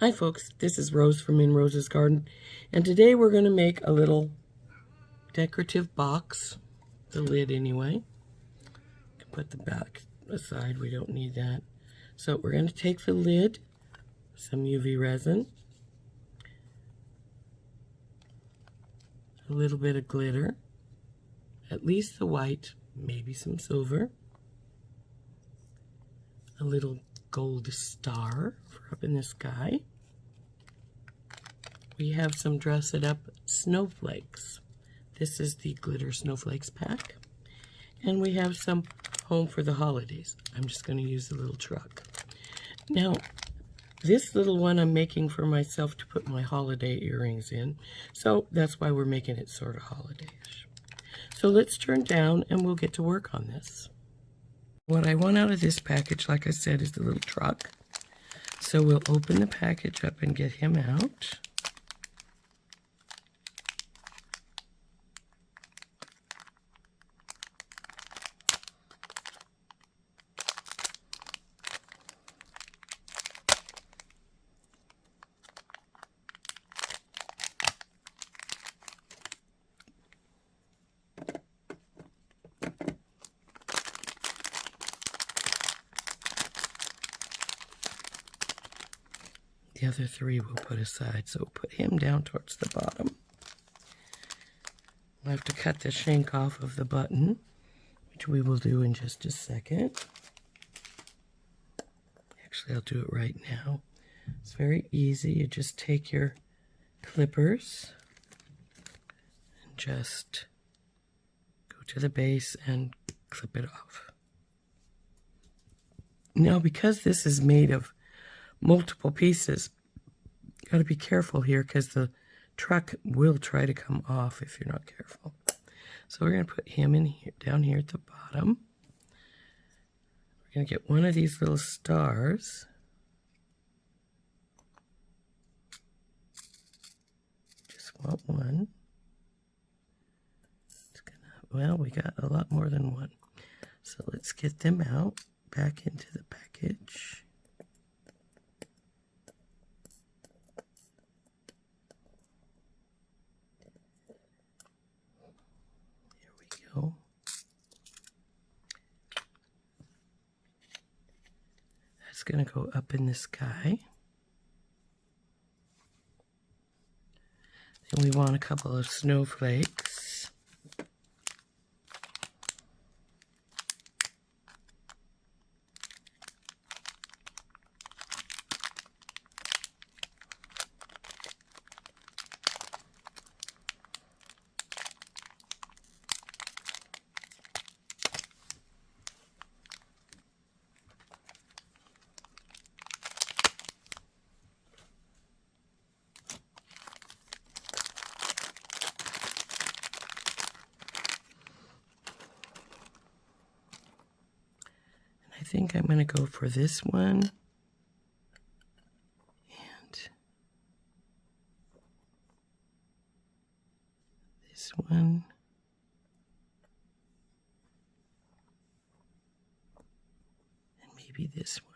Hi folks, this is Rose from In Rose's Garden, and today we're going to make a little decorative box, the lid anyway. You can put the back aside, we don't need that. So we're going to take the lid, some UV resin, a little bit of glitter, at least the white, maybe some silver, a little gold star for up in the sky. We have some Dress It Up snowflakes. This is the glitter snowflakes pack. And we have some home for the holidays. I'm just going to use the little truck. Now, this little one I'm making for myself to put my holiday earrings in. So that's why we're making it sort of holiday-ish. So let's turn down and we'll get to work on this. What I want out of this package, like I said, is the little truck. So we'll open the package up and get him out. The other three we'll put aside, so we'll put him down towards the bottom. We'll have to cut the shank off of the button, which we will do in just a second. Actually, I'll do it right now. It's very easy. You just take your clippers and just go to the base and clip it off. Now, because this is made of multiple pieces, you got to be careful here because the truck will try to come off if you're not careful. So we're going to put him in here, down here at the bottom. We're going to get one of these little stars. Just want one. It's gonna, well, we got a lot more than one. So let's get them out back into the package. That's going to go up in the sky. Then we want a couple of snowflakes. I think I'm going to go for this one and this one and maybe this one.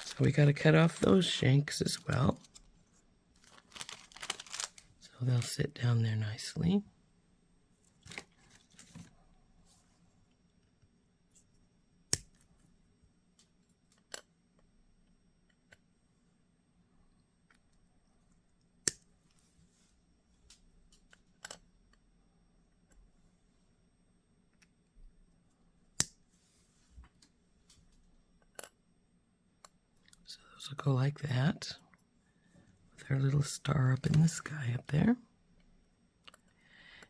So we got to cut off those shanks as well. So they'll sit down there nicely. So those will go like that, with our little star up in the sky up there.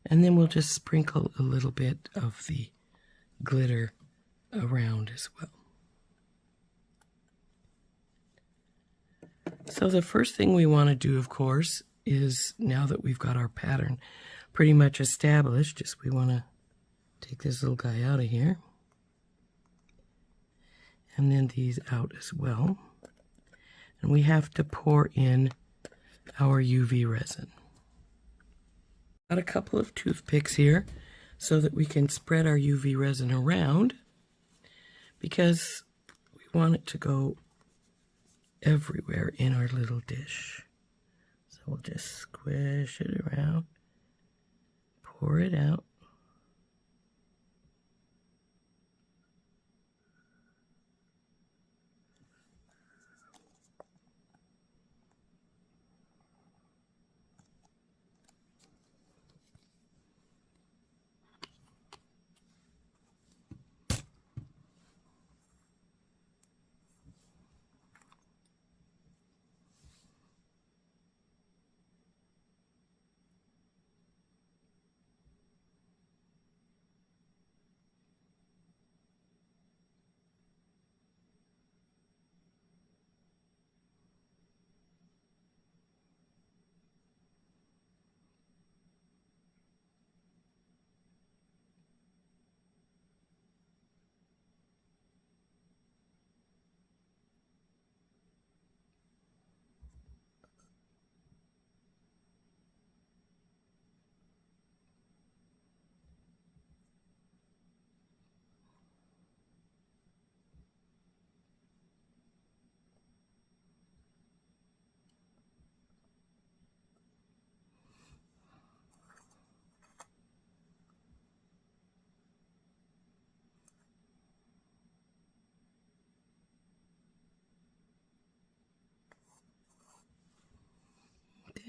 And then we'll just sprinkle a little bit of the glitter around as well. So the first thing we want to do, of course, is now that we've got our pattern pretty much established, is we want to take this little guy out of here. And then these out as well. And we have to pour in our UV resin. Got a couple of toothpicks here so that we can spread our UV resin around, because we want it to go everywhere in our little dish. So we'll just squish it around, pour it out.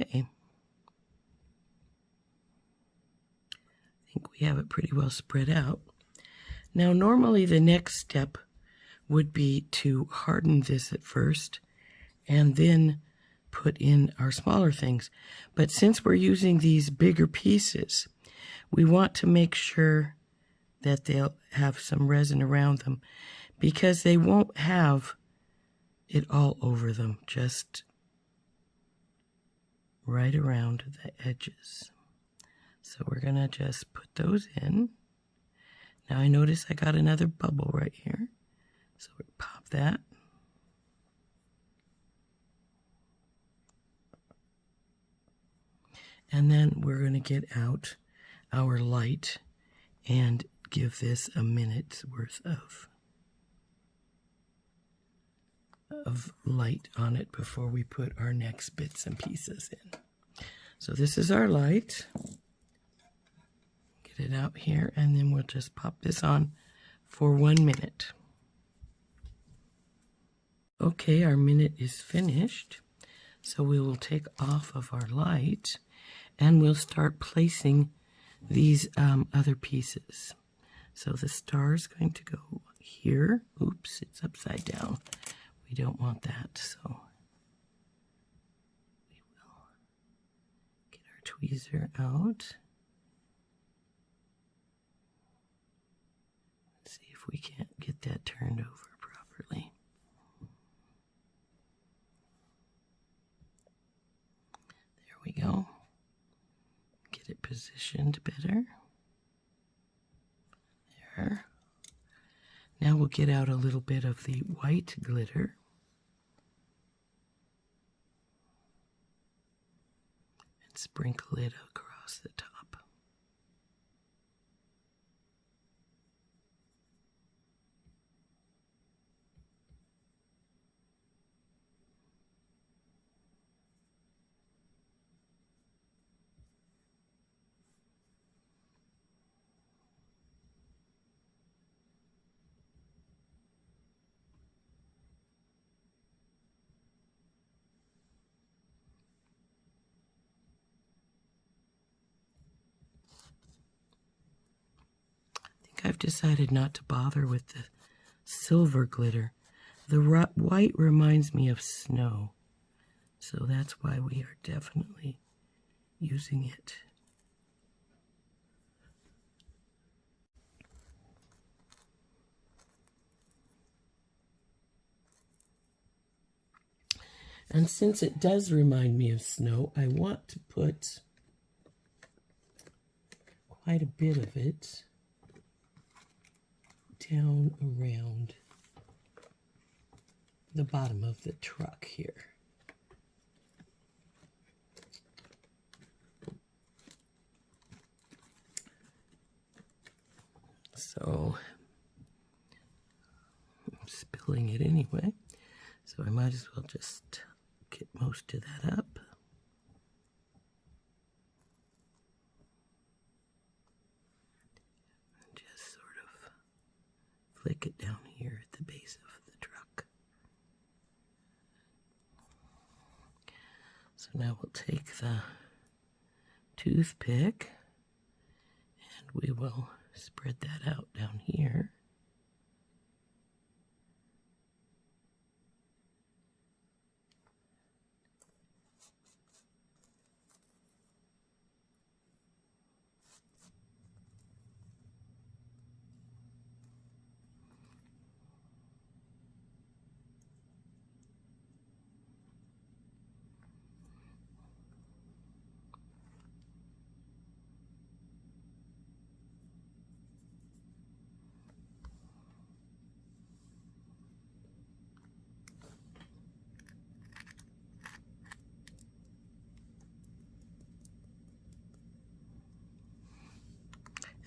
Okay. I think we have it pretty well spread out. Now, normally the next step would be to harden this at first and then put in our smaller things. But since we're using these bigger pieces, we want to make sure that they'll have some resin around them, because they won't have it all over them, just right around the edges. So we're gonna just put those in. Now I notice I got another bubble right here. So we pop that. And then we're gonna get out our light and give this a minute's worth of light on it before we put our next bits and pieces in. So this is our light. Get it out here, and then we'll just pop this on for 1 minute. Okay, our minute is finished. So we will take off of our light and we'll start placing these other pieces. So the star is going to go here. Oops, it's upside down. We don't want that, so we will get our tweezer out. Let's see if we can't get that turned over properly. There we go. Get it positioned better. There. Now we'll get out a little bit of the white glitter. And sprinkle it across the top. I've decided not to bother with the silver glitter. The white reminds me of snow, so that's why we are definitely using it. And since it does remind me of snow, I want to put quite a bit of it down around the bottom of the truck here. So I'm spilling it anyway, so I might as well just get most of that up. And just sort of flick it down here at the base of the truck. So now we'll take the toothpick and we will spread that out down here.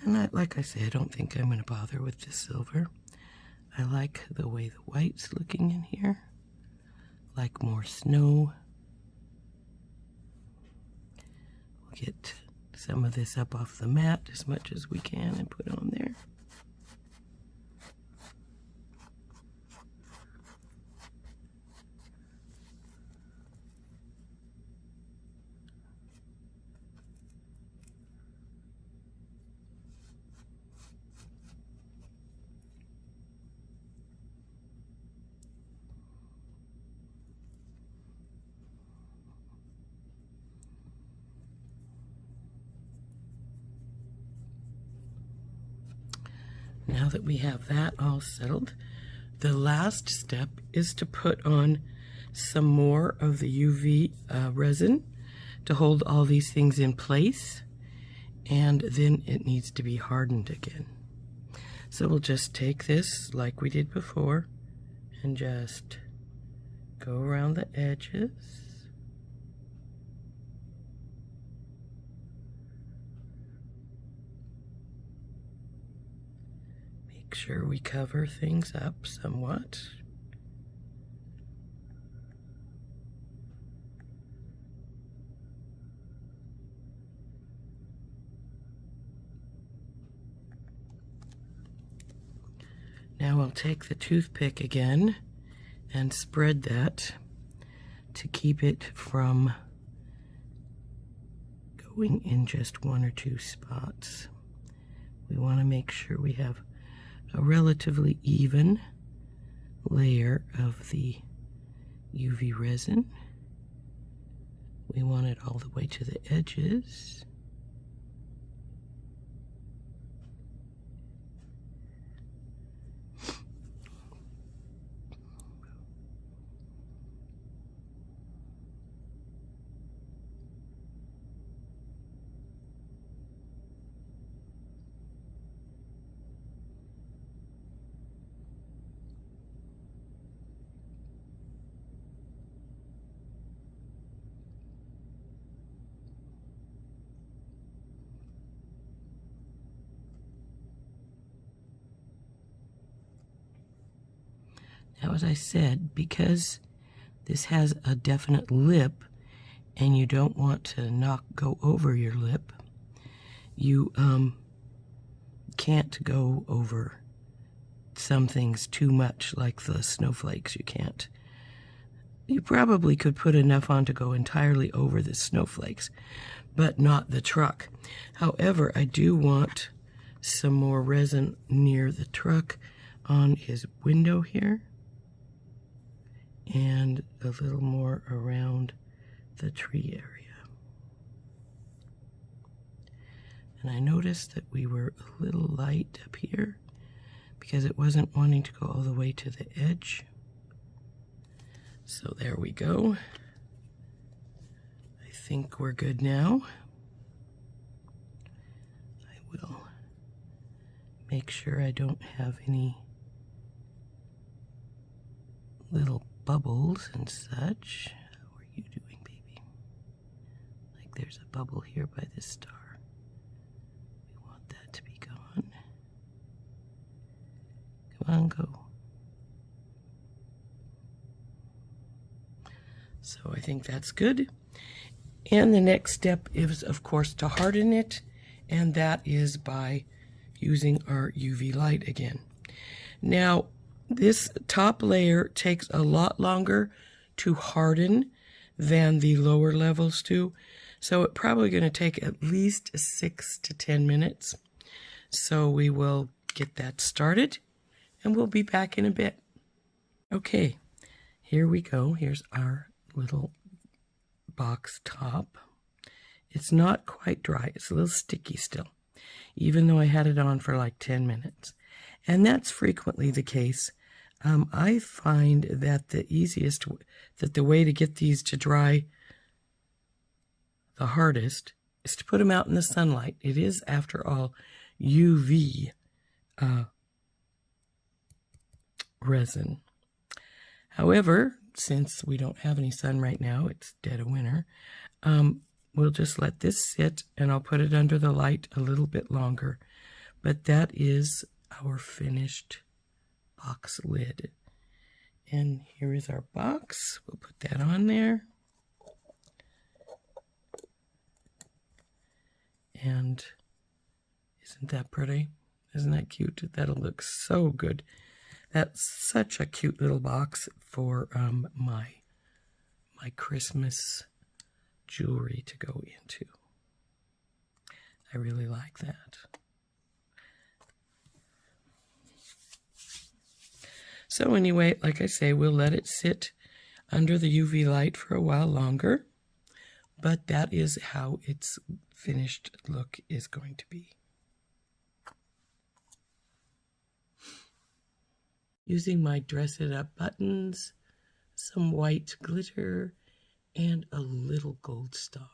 And like I say, I don't think I'm going to bother with the silver. I like the way the white's looking in here. Like more snow. We'll get some of this up off the mat as much as we can and put on there. Now that we have that all settled, the last step is to put on some more of the UV resin to hold all these things in place, and then it needs to be hardened again. So we'll just take this like we did before and just go around the edges. Make sure we cover things up somewhat. Now I'll take the toothpick again and spread that to keep it from going in just one or two spots. We want to make sure we have a relatively even layer of the UV resin. We want it all the way to the edges. Now, as I said, because this has a definite lip and you don't want to go over your lip, you can't go over some things too much, like the snowflakes. You can't. You probably could put enough on to go entirely over the snowflakes, but not the truck. However, I do want some more resin near the truck on his window here, and a little more around the tree area. And I noticed that we were a little light up here because it wasn't wanting to go all the way to the edge. So there we go. I think we're good now. I will make sure I don't have any little bubbles and such. How are you doing, baby? Like there's a bubble here by this star. We want that to be gone. think that's good. And the next step is, of course, to harden it, and that is by using our UV light again. Now, this top layer takes a lot longer to harden than the lower levels do, so it's probably going to take at least 6 to 10 minutes. So we will get that started, and we'll be back in a bit. Okay, here we go. Here's our little box top. It's not quite dry. It's a little sticky still, even though I had it on for like 10 minutes. And that's frequently the case. I find that the way to get these to dry the hardest is to put them out in the sunlight. It is, after all, UV resin. However, since we don't have any sun right now, it's dead of winter, we'll just let this sit, and I'll put it under the light a little bit longer. But that is our finished box lid. And here is our box. We'll put that on there. And isn't that pretty? Isn't that cute? That'll look so good. That's such a cute little box for my Christmas jewelry to go into. I really like that. So anyway, like I say, we'll let it sit under the UV light for a while longer, but that is how its finished look is going to be. Using my Dress It Up buttons, some white glitter, and a little gold star.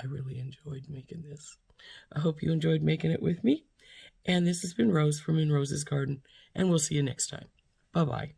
I really enjoyed making this. I hope you enjoyed making it with me. And this has been Rose from In Rose's Garden, and we'll see you next time. Bye-bye.